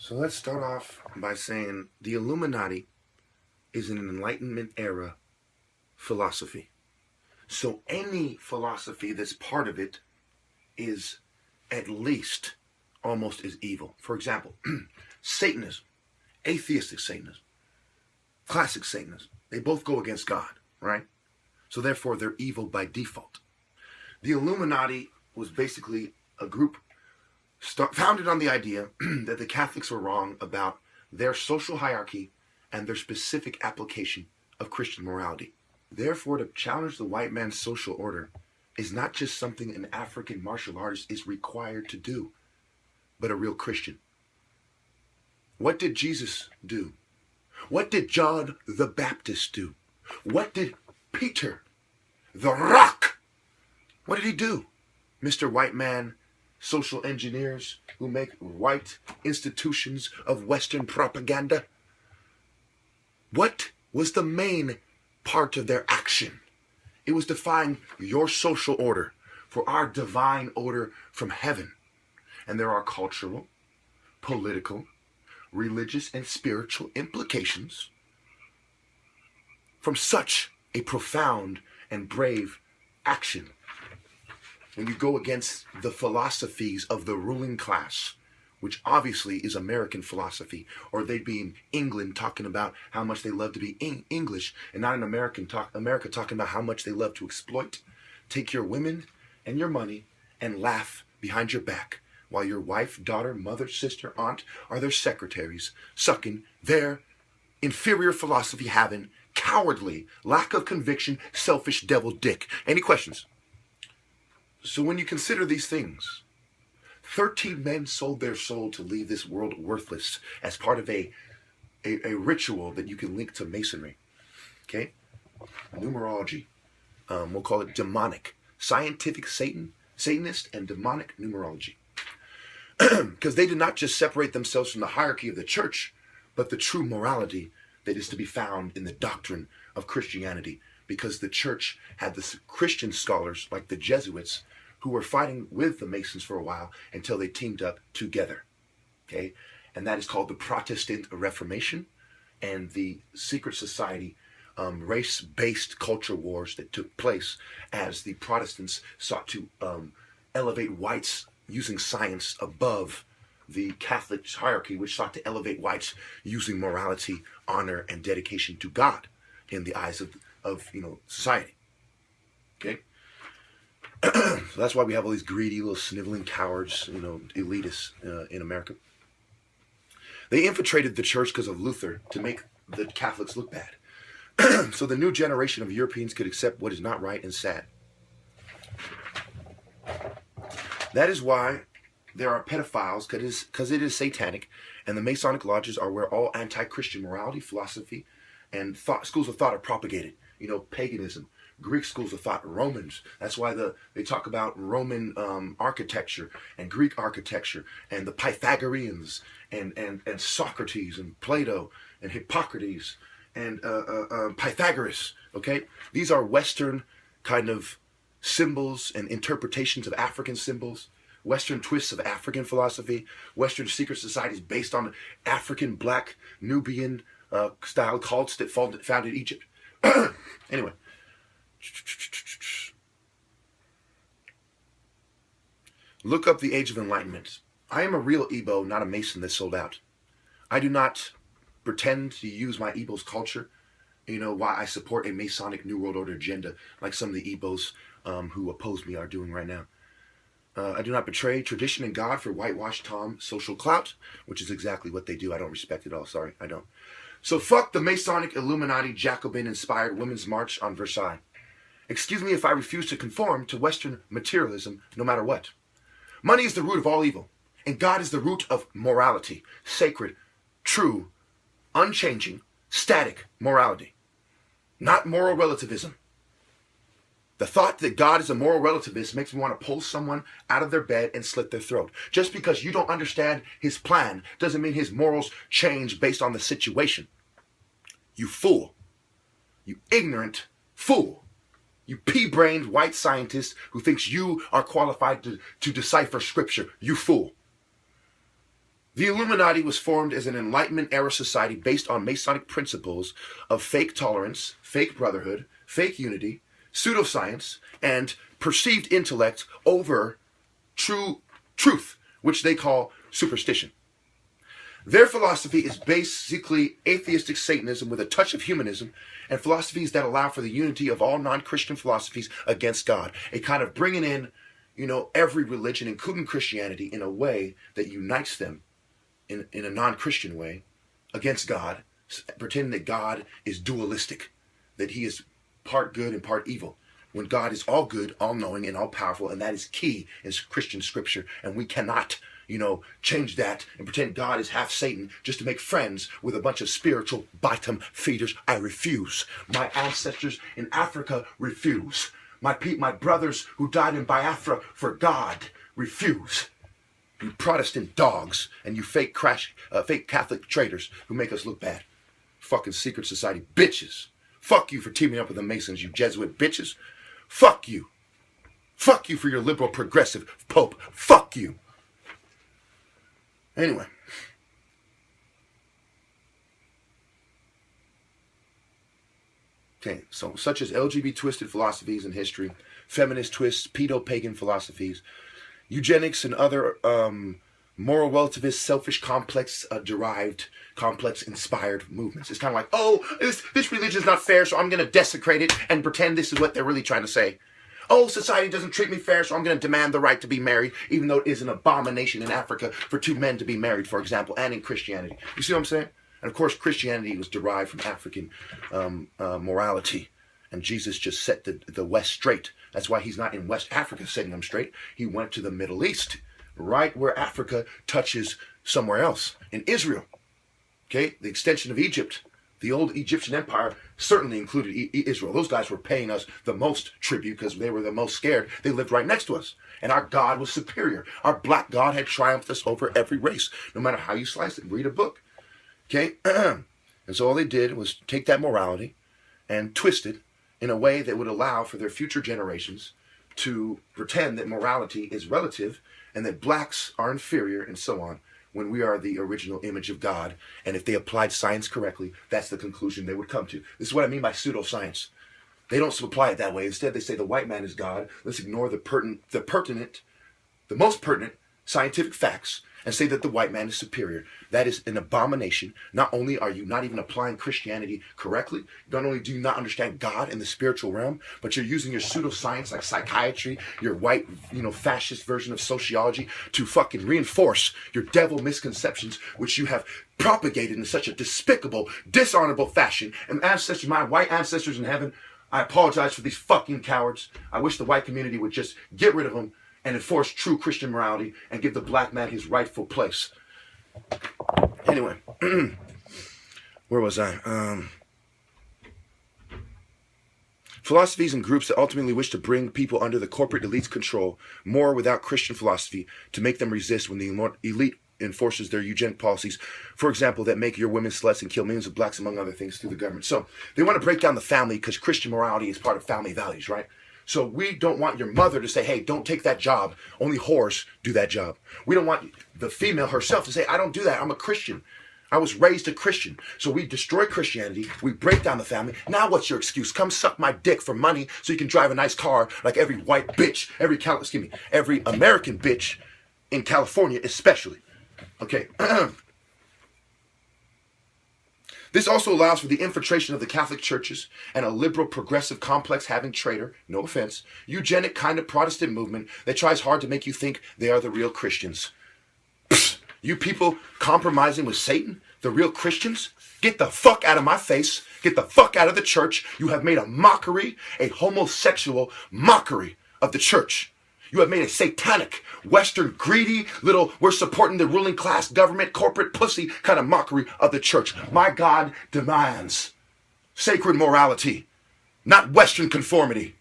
So let's start off by saying the Illuminati is an Enlightenment era philosophy. So any philosophy that's part of it is at least almost as evil. For example, Satanism, atheistic Satanism, classic Satanism, they both go against God, right? So therefore they're evil by default. The Illuminati was basically a group founded on the idea that the Catholics were wrong about their social hierarchy and their specific application of Christian morality. Therefore, to challenge the white man's social order is not just something an African martial artist is required to do, but a real Christian. What did Jesus do? What did John the Baptist do? What did Peter, the Rock, what did he do? Mr. White Man, social engineers who make white institutions of Western propaganda. What was the main part of their action? It was defying your social order for our divine order from heaven. And there are cultural, political, religious, and spiritual implications from such a profound and brave action. When you go against the philosophies of the ruling class, which obviously is American philosophy, or they'd be in England talking about how much they love to be English, and not in America talking about how much they love to exploit, take your women and your money and laugh behind your back while your wife, daughter, mother, sister, aunt are their secretaries, sucking their inferior philosophy having, cowardly, lack of conviction, selfish devil dick. Any questions? So when you consider these things, 13 men sold their soul to leave this world worthless as part of a ritual that you can link to masonry. Okay? Numerology. We'll call it demonic. Scientific Satanist and demonic numerology. Because they did not just separate themselves from the hierarchy of the church, but the true morality that is to be found in the doctrine of Christianity. Because the church had the Christian scholars, like the Jesuits, who were fighting with the Masons for a while until they teamed up together. Okay? And that is called the Protestant Reformation and the secret society race-based culture wars that took place as the Protestants sought to elevate whites using science above the Catholic hierarchy, which sought to elevate whites using morality, honor, and dedication to God in the eyes of society. Okay? So that's why we have all these greedy little sniveling cowards, elitists in America. They infiltrated the church because of Luther to make the Catholics look bad. So the new generation of Europeans could accept what is not right and sad. That is why there are pedophiles, because it is satanic, and the Masonic lodges are where all anti-Christian morality, philosophy, and schools of thought are propagated. Paganism, Greek schools of thought, Romans. That's why they talk about Roman architecture and Greek architecture and the Pythagoreans and Socrates and Plato and Hippocrates and Pythagoras. Okay, these are Western kind of symbols and interpretations of African symbols, Western twists of African philosophy, Western secret societies based on African, black, Nubian style cults that founded Egypt. Anyway. Look up the Age of Enlightenment. I am a real Igbo, not a Mason that sold out. I do not pretend to use my Igbo's culture, why I support a Masonic New World Order agenda like some of the Igbos who oppose me are doing right now. I do not betray tradition and God for whitewash Tom social clout, which is exactly what they do. I don't respect it all. Sorry, I don't. So fuck the Masonic Illuminati Jacobin-inspired Women's March on Versailles. Excuse me if I refuse to conform to Western materialism no matter what. Money is the root of all evil, and God is the root of morality, sacred, true, unchanging, static morality, not moral relativism. The thought that God is a moral relativist makes me want to pull someone out of their bed and slit their throat. Just because you don't understand his plan doesn't mean his morals change based on the situation. You fool. You ignorant fool. You pea-brained white scientist who thinks you are qualified to decipher scripture. You fool. The Illuminati was formed as an Enlightenment-era society based on Masonic principles of fake tolerance, fake brotherhood, fake unity, pseudoscience, and perceived intellect over true truth, which they call superstition. Their philosophy is basically atheistic Satanism with a touch of humanism, and philosophies that allow for the unity of all non-Christian philosophies against God. A kind of bringing in, every religion, including Christianity, in a way that unites them in a non-Christian way against God, pretending that God is dualistic, that he is part good and part evil, when God is all good, all-knowing, and all-powerful, and that is key in Christian scripture, and we cannot change that and pretend God is half Satan just to make friends with a bunch of spiritual bottom feeders. I refuse. My ancestors in Africa refuse. My brothers who died in Biafra for God refuse. You Protestant dogs and you fake Catholic traitors who make us look bad. Fucking secret society bitches. Fuck you for teaming up with the Masons, you Jesuit bitches. Fuck you. Fuck you for your liberal progressive pope. Fuck you. Anyway. Okay, so such as LGBT twisted philosophies in history, feminist twists, pedo-pagan philosophies, eugenics and other moral relativist, selfish, complex-derived, complex-inspired movements. It's kind of like, oh, this religion is not fair, so I'm going to desecrate it and pretend this is what they're really trying to say. Oh, society doesn't treat me fair, so I'm going to demand the right to be married, even though it is an abomination in Africa for two men to be married, for example, and in Christianity. You see what I'm saying? And of course, Christianity was derived from African morality. And Jesus just set the West straight. That's why he's not in West Africa setting them straight. He went to the Middle East, right where Africa touches somewhere else, in Israel. Okay, the extension of Egypt. The old Egyptian empire certainly included Israel. Those guys were paying us the most tribute because they were the most scared. They lived right next to us. And our God was superior. Our black God had triumphed us over every race, no matter how you slice it. Read a book. Okay? And so all they did was take that morality and twist it in a way that would allow for their future generations to pretend that morality is relative and that blacks are inferior and so on, when we are the original image of God. And if they applied science correctly, that's the conclusion they would come to. This is what I mean by pseudoscience. They don't apply it that way. Instead, they say the white man is God. Let's ignore the most pertinent scientific facts and say that the white man is superior. That is an abomination. Not only are you not even applying Christianity correctly, not only do you not understand God in the spiritual realm, but you're using your pseudoscience like psychiatry, your white, fascist version of sociology to fucking reinforce your devil misconceptions, which you have propagated in such a despicable, dishonorable fashion. And ancestors, my white ancestors in heaven, I apologize for these fucking cowards. I wish the white community would just get rid of them and enforce true Christian morality and give the black man his rightful place. Anyway, where was I? Philosophies and groups that ultimately wish to bring people under the corporate elite's control, more without Christian philosophy, to make them resist when the elite enforces their eugenic policies, for example, that make your women sluts and kill millions of blacks, among other things, through the government. So they want to break down the family because Christian morality is part of family values, right? So we don't want your mother to say, hey, don't take that job. Only whores do that job. We don't want the female herself to say, I don't do that. I'm a Christian. I was raised a Christian. So we destroy Christianity. We break down the family. Now what's your excuse? Come suck my dick for money so you can drive a nice car like every white bitch, every American bitch in California especially. Okay. This also allows for the infiltration of the Catholic churches and a liberal, progressive, complex-having traitor, no offense, eugenic kind of Protestant movement that tries hard to make you think they are the real Christians. Psst, you people compromising with Satan, the real Christians? Get the fuck out of my face. Get the fuck out of the church. You have made a mockery, a homosexual mockery of the church. You have made a satanic, Western, greedy, little, we're supporting the ruling class, government, corporate, pussy kind of mockery of the church. My God demands sacred morality, not Western conformity.